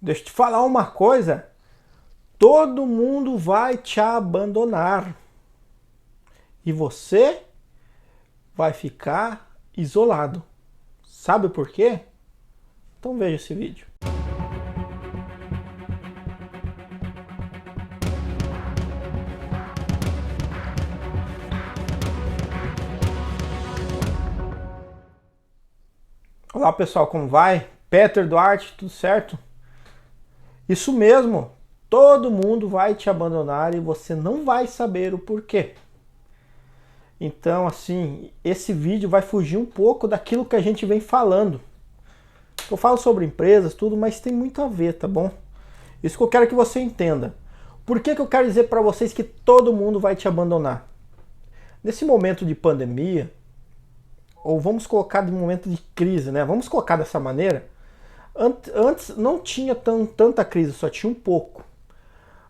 Deixa eu te falar uma coisa. Todo mundo vai te abandonar. E você vai ficar isolado. Sabe por quê? Então veja esse vídeo. Olá pessoal, como vai? Peter Duarte, tudo certo? Isso mesmo, todo mundo vai te abandonar e você não vai saber o porquê. Então, assim, esse vídeo vai fugir um pouco daquilo que a gente vem falando. Eu falo sobre empresas, tudo, mas tem muito a ver, tá bom? Isso que eu quero que você entenda. Por que eu quero dizer para vocês que todo mundo vai te abandonar? Nesse momento de pandemia, ou vamos colocar de momento de crise, né? Vamos colocar dessa maneira. Antes não tinha tanta crise, só tinha um pouco.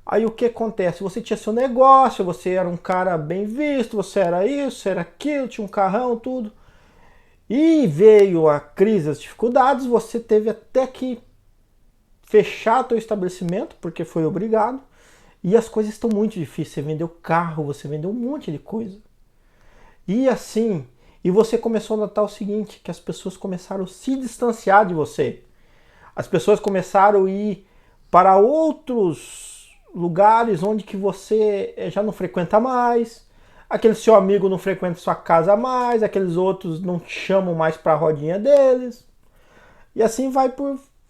Aí o que acontece? Você tinha seu negócio, você era um cara bem visto, você era isso, era aquilo, tinha um carrão, tudo. E veio a crise, as dificuldades, você teve até que fechar seu estabelecimento, porque foi obrigado. E as coisas estão muito difíceis. Você vendeu carro, você vendeu um monte de coisa. E assim, e você começou a notar o seguinte, que as pessoas começaram a se distanciar de você. As pessoas começaram a ir para outros lugares onde que você já não frequenta mais. Aquele seu amigo não frequenta sua casa mais, aqueles outros não te chamam mais para a rodinha deles. E assim vai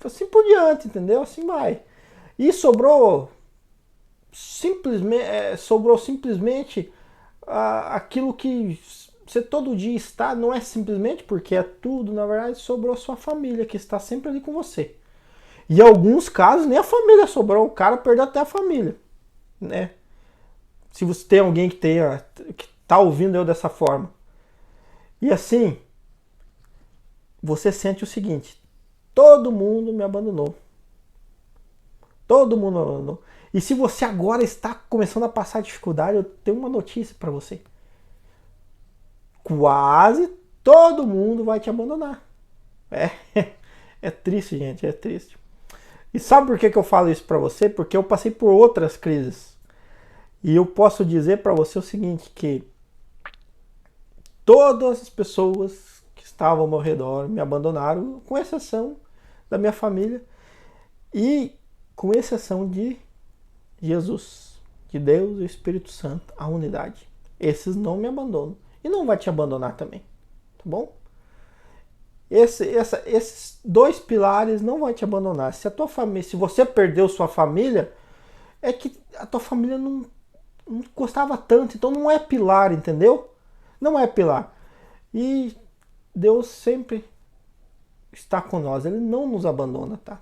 assim por diante, entendeu? Assim vai. E sobrou simplesmente aquilo que você todo dia está, não é simplesmente porque é tudo, na verdade sobrou a sua família que está sempre ali com você. E em alguns casos nem a família sobrou, o cara perdeu até a família, né? Se você tem alguém que tá ouvindo eu dessa forma. E assim, você sente o seguinte: todo mundo me abandonou. Todo mundo me abandonou. E se você agora está começando a passar dificuldade, eu tenho uma notícia para você. Quase todo mundo vai te abandonar. É triste, gente, é triste. E sabe por que eu falo isso para você? Porque eu passei por outras crises. E eu posso dizer para você o seguinte, que todas as pessoas que estavam ao meu redor me abandonaram, com exceção da minha família e com exceção de Jesus, de Deus e o Espírito Santo, a unidade. Esses não me abandonam e não vai te abandonar também, tá bom? Esses dois pilares não vão te abandonar. Se a tua família, se você perdeu sua família, é que a tua família não gostava tanto, então não é pilar, entendeu? Não é pilar. E Deus sempre está com nós, Ele não nos abandona, tá?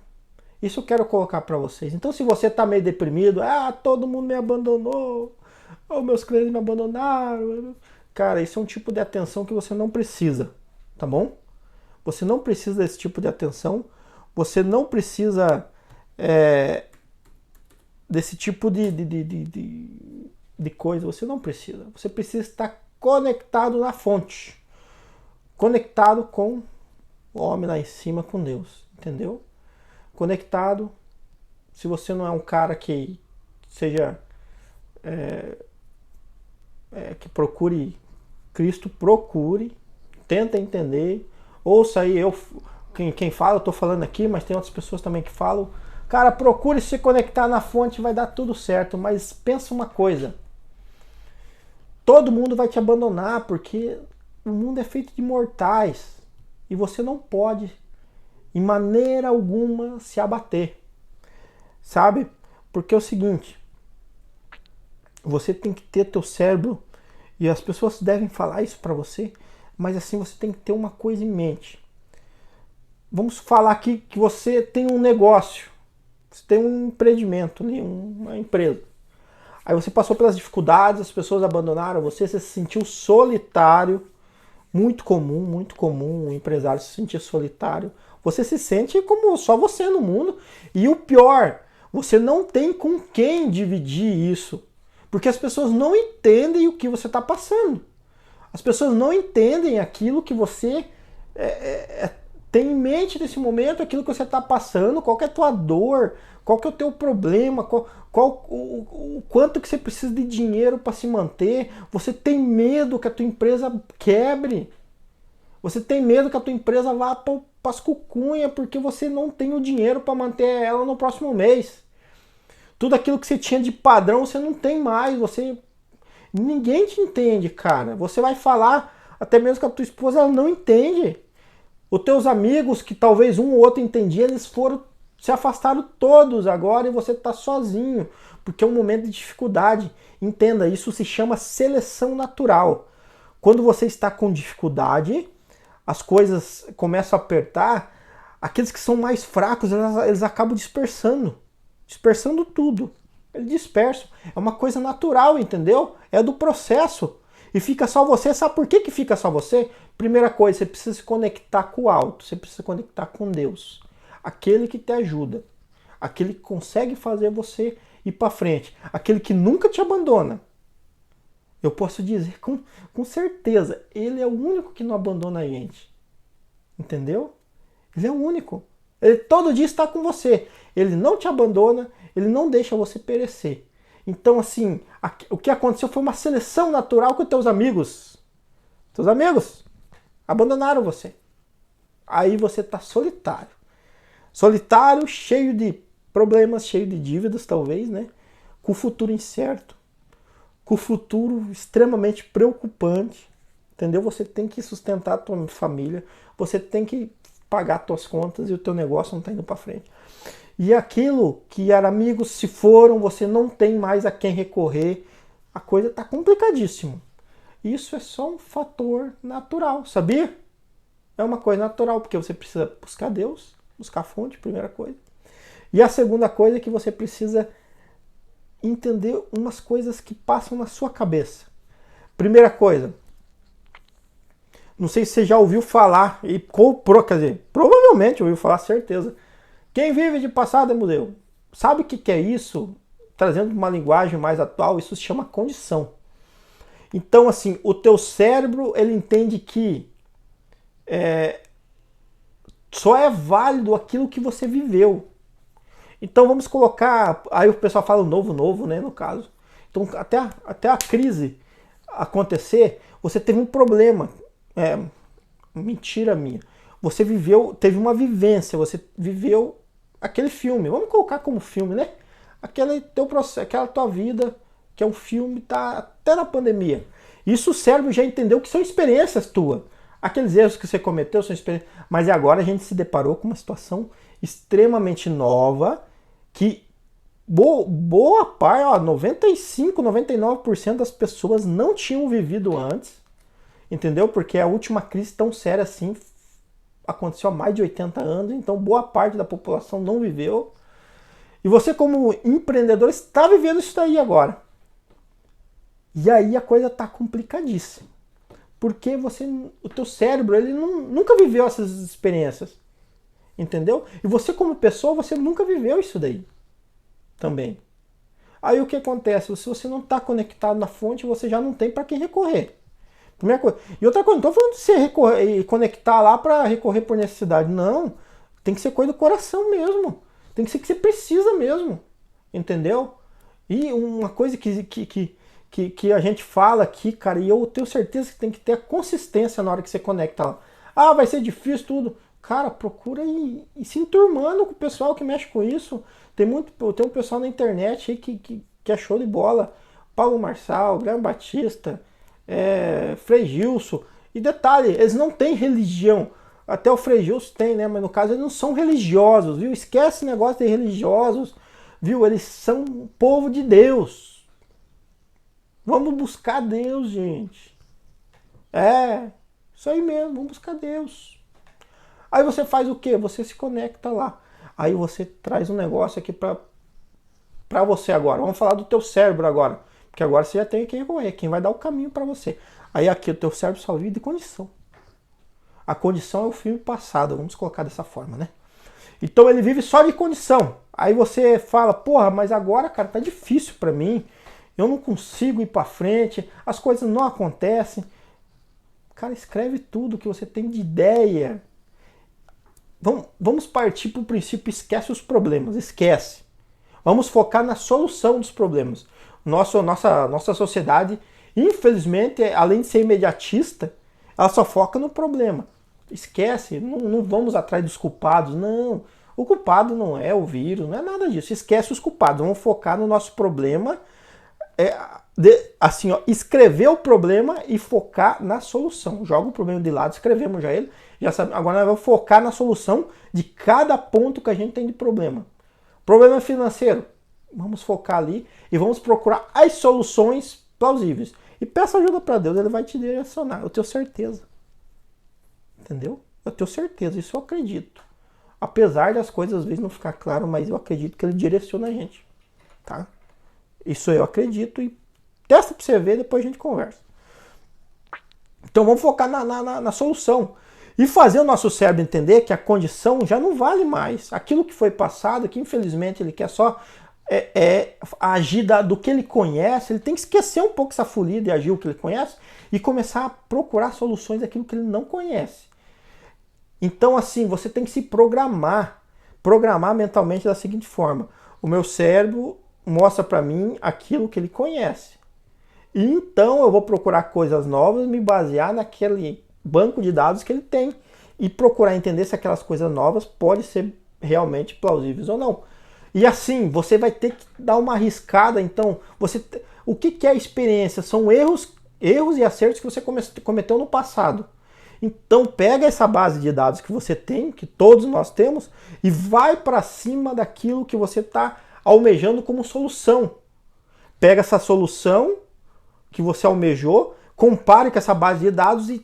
Isso eu quero colocar para vocês. Então, se você está meio deprimido, todo mundo me abandonou, meus clientes me abandonaram, cara, isso é um tipo de atenção que você não precisa, tá bom? Você não precisa desse tipo de atenção, você não precisa desse tipo de coisa, você não precisa. Você precisa estar conectado na fonte, conectado com o homem lá em cima, com Deus, entendeu? Conectado. Se você não é um cara que seja que procure Cristo, procure, tenta entender, ouça aí, quem fala, eu estou falando aqui, mas tem outras pessoas também que falam. Cara, procure se conectar na fonte, vai dar tudo certo, mas pensa uma coisa, todo mundo vai te abandonar, porque o mundo é feito de mortais, e você não pode, em maneira alguma, se abater, sabe? Porque é o seguinte, você tem que ter teu cérebro, e as pessoas devem falar isso para você, mas assim, você tem que ter uma coisa em mente. Vamos falar aqui que você tem um negócio, você tem um empreendimento ali, uma empresa. Aí você passou pelas dificuldades, as pessoas abandonaram você se sentiu solitário. Muito comum um empresário se sentir solitário. Você se sente como só você no mundo. E o pior, você não tem com quem dividir isso. Porque as pessoas não entendem o que você está passando. As pessoas não entendem aquilo que você Tem em mente nesse momento aquilo que você está passando, qual que é a tua dor, qual que é o teu problema, o quanto que você precisa de dinheiro para se manter. Você tem medo que a tua empresa quebre. Você tem medo que a tua empresa vá para as cucunhas porque você não tem o dinheiro para manter ela no próximo mês. Tudo aquilo que você tinha de padrão você não tem mais. Ninguém te entende, cara. Você vai falar, até mesmo com a tua esposa, ela não entende. Os teus amigos, que talvez um ou outro entendia, eles se afastaram todos agora e você está sozinho, porque é um momento de dificuldade. Entenda, isso se chama seleção natural. Quando você está com dificuldade, as coisas começam a apertar, aqueles que são mais fracos, eles acabam dispersando tudo. Eles dispersam. É uma coisa natural, entendeu? É do processo. E fica só você. Sabe por que fica só você? Primeira coisa, você precisa se conectar com o alto. Você precisa se conectar com Deus. Aquele que te ajuda. Aquele que consegue fazer você ir para frente. Aquele que nunca te abandona. Eu posso dizer com certeza, ele é o único que não abandona a gente. Entendeu? Ele é o único. Ele todo dia está com você. Ele não te abandona, ele não deixa você perecer. Então, assim, o que aconteceu foi uma seleção natural com os teus amigos. Teus amigos abandonaram você. Aí você está solitário. Solitário, cheio de problemas, cheio de dívidas, talvez, né? Com o futuro incerto. Com o futuro extremamente preocupante. Entendeu? Você tem que sustentar a tua família. Você tem que pagar as tuas contas e o teu negócio não está indo para frente. E aquilo que era amigos se foram, você não tem mais a quem recorrer. A coisa está complicadíssima. Isso é só um fator natural, sabia? É uma coisa natural, porque você precisa buscar Deus, buscar a fonte, primeira coisa. E a segunda coisa é que você precisa entender umas coisas que passam na sua cabeça. Primeira coisa, não sei se você já ouviu falar, quer dizer, provavelmente ouviu falar, certeza. Quem vive de passado é museu. Sabe o que é isso? Trazendo uma linguagem mais atual, isso se chama condição. Então, assim, o teu cérebro, ele entende que só é válido aquilo que você viveu. Então, vamos colocar... Aí o pessoal fala o novo, né, no caso. Então, até a crise acontecer, você teve um problema. Mentira minha. Você teve uma vivência, você viveu aquele filme. Vamos colocar como filme, né? Aquele teu processo, aquela tua vida, que é um filme, tá até na pandemia. Isso o cérebro já entendeu que são experiências tuas. Aqueles erros que você cometeu são experiências. Mas agora a gente se deparou com uma situação extremamente nova, que boa parte, 95, 99% das pessoas não tinham vivido antes. Entendeu? Porque a última crise tão séria assim aconteceu há mais de 80 anos, então boa parte da população não viveu. E você, como empreendedor, está vivendo isso daí agora. E aí a coisa está complicadíssima. Porque o teu cérebro, ele nunca viveu essas experiências. Entendeu? E você, como pessoa, você nunca viveu isso daí. Também. Aí o que acontece? Se você não está conectado na fonte, você já não tem para quem recorrer. Primeira coisa. E outra coisa, não estou falando de você conectar lá para recorrer por necessidade. Não. Tem que ser coisa do coração mesmo. Tem que ser que você precisa mesmo. Entendeu? E uma coisa que a gente fala aqui, cara, e eu tenho certeza que tem que ter a consistência na hora que você conecta lá. Ah, vai ser difícil tudo. Cara, procura ir se enturmando com o pessoal que mexe com isso. Tem um pessoal na internet aí que é show de bola. Paulo Marçal, Guilherme Batista... Frei Gilson. E detalhe, eles não têm religião. Até o Frei Gilson tem, né? Mas no caso eles não são religiosos, viu? Esquece esse negócio de religiosos, viu? Eles são o povo de Deus. Vamos buscar Deus, gente. Isso aí mesmo, vamos buscar Deus. Aí você faz o quê? Você se conecta lá. Aí você traz um negócio aqui pra você agora. Vamos falar do teu cérebro agora. Porque agora você já tem quem recorrer, quem vai dar o caminho para você. Aí aqui o teu cérebro só vive de condição. A condição é o filme passado, vamos colocar dessa forma, né? Então ele vive só de condição. Aí você fala, porra, mas agora, cara, tá difícil para mim. Eu não consigo ir para frente, as coisas não acontecem. Cara, escreve tudo que você tem de ideia. vamos partir para o princípio, esquece os problemas, esquece. Vamos focar na solução dos problemas. Nossa sociedade, infelizmente, além de ser imediatista, ela só foca no problema. Esquece, não vamos atrás dos culpados, não. O culpado não é o vírus, não é nada disso. Esquece os culpados, vamos focar no nosso problema. Assim, ó, escrever o problema e focar na solução. Joga o problema de lado, escrevemos já ele. Já sabe, agora nós vamos focar na solução de cada ponto que a gente tem de problema. Problema financeiro, vamos focar ali e vamos procurar as soluções plausíveis. E peça ajuda para Deus, ele vai te direcionar, eu tenho certeza. Entendeu? Eu tenho certeza, isso eu acredito. Apesar das coisas às vezes não ficar claro, mas eu acredito que ele direciona a gente. Tá? Isso eu acredito e testa para você ver, depois a gente conversa. Então vamos focar na solução. E fazer o nosso cérebro entender que a condição já não vale mais. Aquilo que foi passado, que infelizmente ele quer só agir do que ele conhece, ele tem que esquecer um pouco essa folia de agir o que ele conhece e começar a procurar soluções daquilo que ele não conhece. Então assim, você tem que se programar mentalmente da seguinte forma. O meu cérebro mostra para mim aquilo que ele conhece. E então eu vou procurar coisas novas, me basear naquele banco de dados que ele tem e procurar entender se aquelas coisas novas podem ser realmente plausíveis ou não. E assim, você vai ter que dar uma arriscada. Então, o que é a experiência? São erros e acertos que você cometeu no passado. Então, pega essa base de dados que você tem, que todos nós temos, e vai para cima daquilo que você está almejando como solução. Pega essa solução que você almejou, compare com essa base de dados e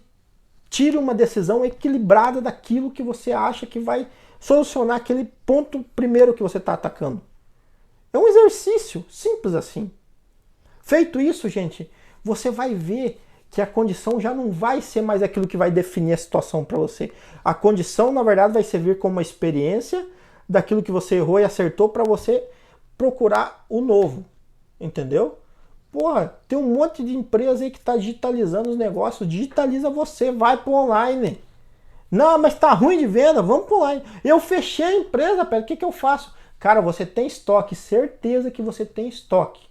tire uma decisão equilibrada daquilo que você acha que vai solucionar aquele ponto primeiro que você está atacando. É um exercício simples assim. Feito isso, gente, você vai ver que a condição já não vai ser mais aquilo que vai definir a situação para você. A condição, na verdade, vai servir como uma experiência daquilo que você errou e acertou para você procurar o novo. Entendeu? Porra, tem um monte de empresa aí que está digitalizando os negócios. Digitaliza você, vai pro online. Não, mas tá ruim de venda, vamos pro online. Eu fechei a empresa, pera, o que eu faço? Cara, você tem estoque, certeza que você tem estoque.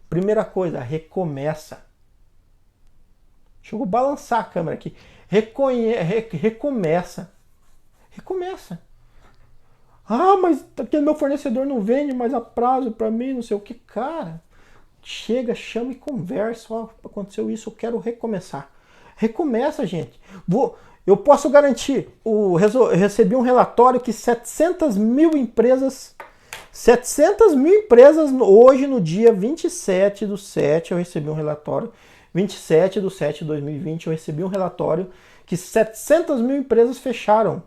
Primeira coisa, recomeça. Deixa eu balançar a câmera aqui. Recomeça. Recomeça. Ah, mas aquele meu fornecedor não vende mais a prazo para mim, não sei o que. Cara, chega, chama e conversa. Ó, aconteceu isso, eu quero recomeçar. Recomeça, gente. Eu posso garantir, eu recebi um relatório que 700 mil empresas hoje no dia 27/7, eu recebi um relatório, 27/7/2020, eu recebi um relatório que 700 mil empresas fecharam.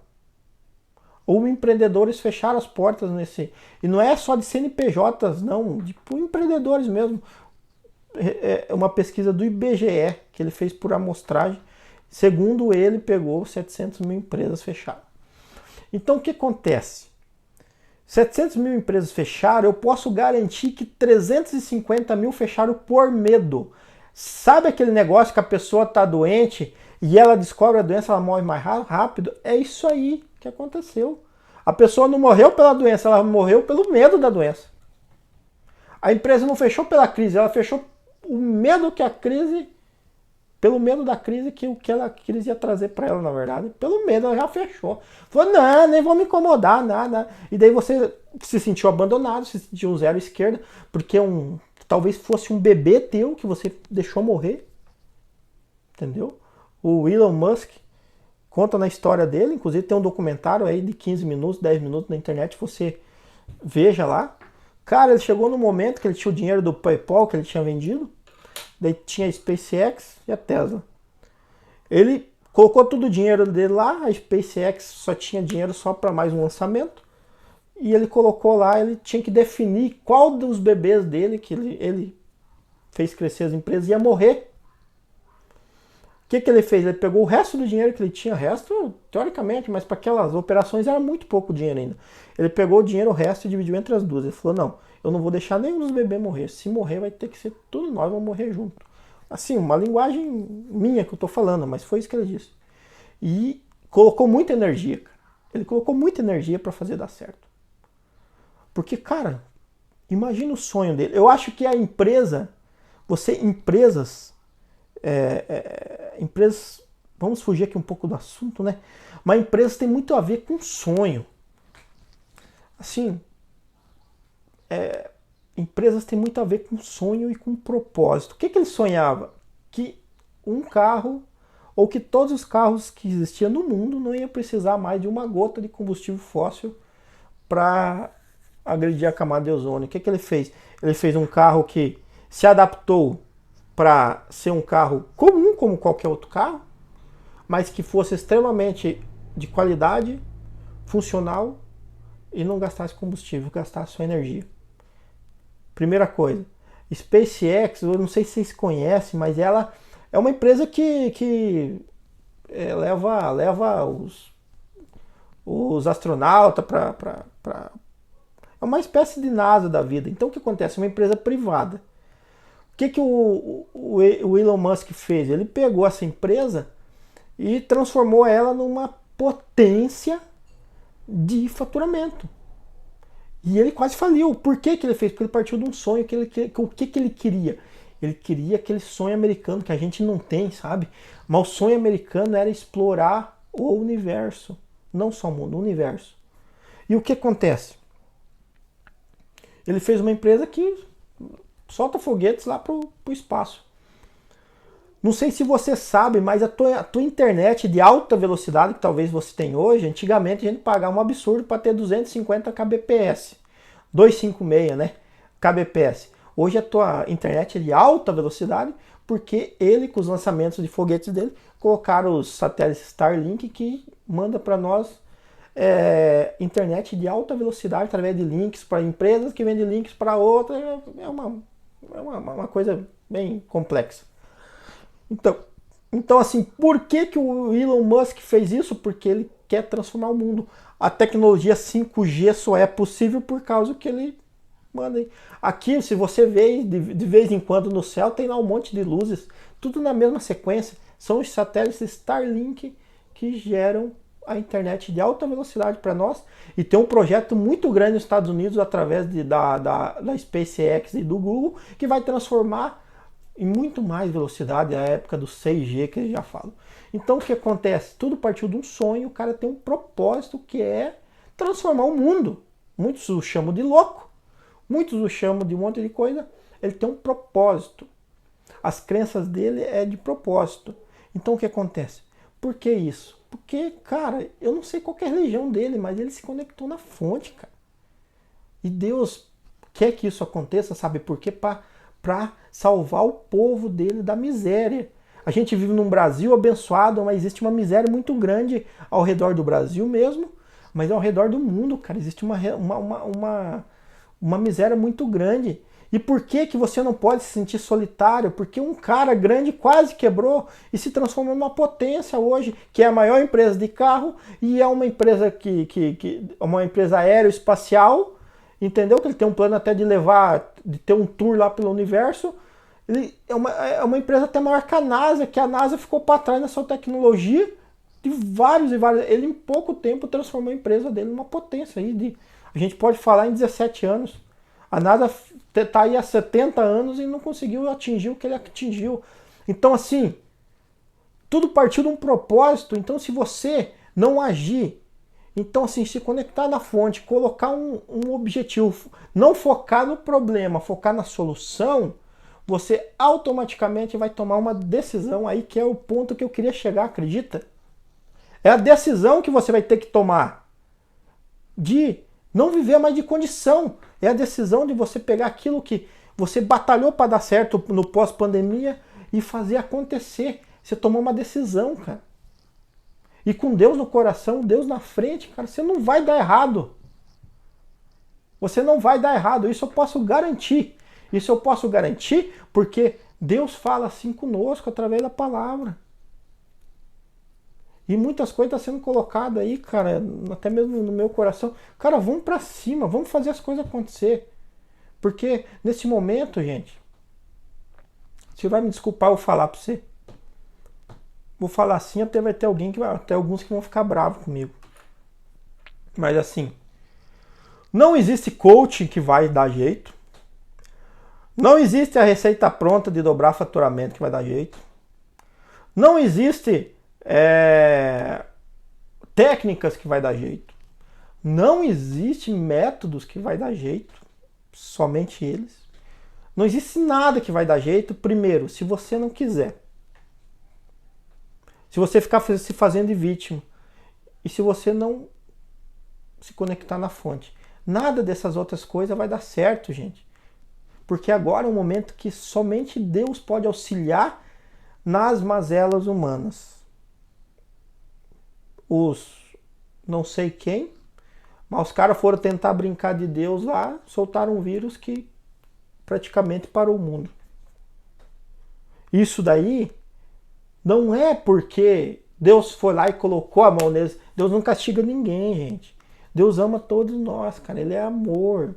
Ou empreendedores fecharam as portas nesse. E não é só de CNPJs, não, de empreendedores mesmo. É uma pesquisa do IBGE que ele fez por amostragem. Segundo ele, pegou 700 mil empresas fechadas. Então o que acontece? 700 mil empresas fecharam, eu posso garantir que 350 mil fecharam por medo. Sabe aquele negócio que a pessoa está doente e ela descobre a doença, ela morre mais rápido? É isso aí que aconteceu. A pessoa não morreu pela doença, ela morreu pelo medo da doença. A empresa não fechou pela crise, ela fechou o medo que a crise, pelo medo da crise, que o que a crise ia trazer para ela, na verdade. Pelo medo, ela já fechou. Falou, não, nem vou me incomodar, nada. E daí você se sentiu abandonado, se sentiu um zero esquerda, porque talvez fosse um bebê teu que você deixou morrer. Entendeu? O Elon Musk conta na história dele, inclusive tem um documentário aí de 15 minutos, 10 minutos na internet, você veja lá. Cara, ele chegou no momento que ele tinha o dinheiro do PayPal que ele tinha vendido, daí tinha a SpaceX e a Tesla. Ele colocou todo o dinheiro dele lá, a SpaceX só tinha dinheiro só para mais um lançamento, e ele colocou lá, ele tinha que definir qual dos bebês dele, que ele fez crescer as empresas, ia morrer. O que ele fez? Ele pegou o resto do dinheiro que ele tinha, resto, teoricamente, mas para aquelas operações era muito pouco dinheiro ainda. Ele pegou o dinheiro, o resto e dividiu entre as duas. Ele falou, não, eu não vou deixar nenhum dos bebês morrer. Se morrer, vai ter que ser tudo nós, vamos morrer junto. Assim, uma linguagem minha que eu tô falando, mas foi isso que ele disse. E colocou muita energia, cara. Ele colocou muita energia para fazer dar certo. Porque, cara, imagina o sonho dele. Eu acho que a empresa, empresas, vamos fugir aqui um pouco do assunto, né? Mas empresas tem muito a ver com sonho. Assim, empresas têm muito a ver com sonho e com propósito. O que ele sonhava? Que um carro, ou que todos os carros que existiam no mundo não iam precisar mais de uma gota de combustível fóssil para agredir a camada de ozônio. O que ele fez? Ele fez um carro que se adaptou para ser um carro comum, como qualquer outro carro, mas que fosse extremamente de qualidade, funcional e não gastasse combustível, gastasse sua energia. Primeira coisa. SpaceX, eu não sei se vocês conhecem, mas ela é uma empresa que leva os astronautas para... É uma espécie de NASA da vida. Então o que acontece? É uma empresa privada. O que o Elon Musk fez? Ele pegou essa empresa e transformou ela numa potência de faturamento. E ele quase faliu. Por que ele fez? Porque ele partiu de um sonho. O que ele queria? Ele queria aquele sonho americano que a gente não tem, sabe? Mas o sonho americano era explorar o universo. Não só o mundo, o universo. E o que acontece? Ele fez uma empresa que solta foguetes lá pro espaço. Não sei se você sabe, mas a tua internet de alta velocidade que talvez você tenha hoje, antigamente a gente pagava um absurdo para ter 250 kbps. 256, né? kbps. Hoje a tua internet é de alta velocidade porque ele, com os lançamentos de foguetes dele, colocaram os satélites Starlink que manda para nós internet de alta velocidade através de links para empresas que vendem links para outras. É uma coisa bem complexa. Então, assim, por que o Elon Musk fez isso? Porque ele quer transformar o mundo. A tecnologia 5G só é possível por causa que ele manda. Aqui, se você vê de vez em quando no céu, tem lá um monte de luzes, tudo na mesma sequência. São os satélites Starlink que geram a internet de alta velocidade para nós. E tem um projeto muito grande nos Estados Unidos, através da SpaceX e do Google, que vai transformar em muito mais velocidade, a época do 6G que eles já falam. Então o que acontece? Tudo partiu de um sonho, o cara tem um propósito que é transformar o mundo. Muitos o chamam de louco, muitos o chamam de um monte de coisa. Ele tem um propósito. As crenças dele é de propósito. Então o que acontece? Por que isso? Porque, cara, eu não sei qual é a religião dele, mas ele se conectou na fonte, cara. E Deus quer que isso aconteça, sabe por quê? Para salvar o povo dele da miséria. A gente vive num Brasil abençoado, mas existe uma miséria muito grande ao redor do Brasil mesmo, mas ao redor do mundo, cara, existe uma miséria muito grande. E por que você não pode se sentir solitário? Porque um cara grande quase quebrou e se transformou numa potência hoje, que é a maior empresa de carro e é uma empresa uma empresa aeroespacial, entendeu? Que ele tem um plano até de ter um tour lá pelo universo. Ele é uma empresa até maior que a NASA ficou para trás na sua tecnologia de vários e vários. Ele em pouco tempo transformou a empresa dele numa potência aí a gente pode falar em 17 anos. A NASA está aí há 70 anos e não conseguiu atingir o que ele atingiu. Então, assim, tudo partiu de um propósito. Então, se você não agir, então, assim, se conectar na fonte, colocar um objetivo, não focar no problema, focar na solução, você automaticamente vai tomar uma decisão aí, que é o ponto que eu queria chegar, acredita? É a decisão que você vai ter que tomar de não viver mais de condição. É a decisão de você pegar aquilo que você batalhou para dar certo no pós-pandemia e fazer acontecer. Você tomou uma decisão, cara. E com Deus no coração, Deus na frente, cara, você não vai dar errado. Você não vai dar errado. Isso eu posso garantir. Isso eu posso garantir porque Deus fala assim conosco através da palavra. E muitas coisas estão sendo colocadas aí, cara, até mesmo no meu coração. Cara, vamos pra cima, vamos fazer as coisas acontecer. Porque nesse momento, gente, você vai me desculpar eu falar pra você. Vou falar assim, até vai ter alguns que vão ficar bravos comigo. Mas assim, não existe coaching que vai dar jeito. Não existe a receita pronta de dobrar faturamento que vai dar jeito. Não existe técnicas que vai dar jeito. Não existe métodos que vai dar jeito. Somente eles. Não existe nada que vai dar jeito, primeiro, se você não quiser. Se você ficar se fazendo de vítima. E se você não se conectar na fonte. Nada dessas outras coisas vai dar certo, gente. Porque agora é um momento que somente Deus pode auxiliar nas mazelas humanas. Os não sei quem, mas os caras foram tentar brincar de Deus lá, soltaram um vírus que praticamente parou o mundo. Isso daí não é porque Deus foi lá e colocou a mão neles. Deus não castiga ninguém, gente. Deus ama todos nós, cara. Ele é amor.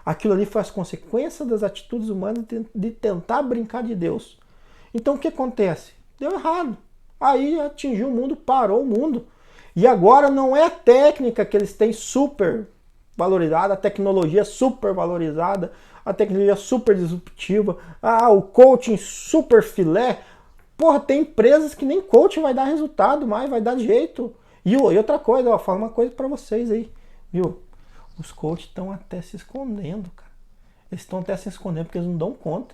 Aquilo ali foi as consequências das atitudes humanas de tentar brincar de Deus. Então o que acontece? Deu errado. Aí atingiu o mundo, parou o mundo. E agora não é a técnica que eles têm super valorizada, a tecnologia super valorizada, a tecnologia super disruptiva, o coaching super filé. Porra, tem empresas que nem coaching vai dar resultado mais, vai dar jeito. E outra coisa, ó, falo uma coisa pra vocês aí, viu? Os coaches estão até se escondendo, cara. Eles estão até se escondendo porque eles não dão conta.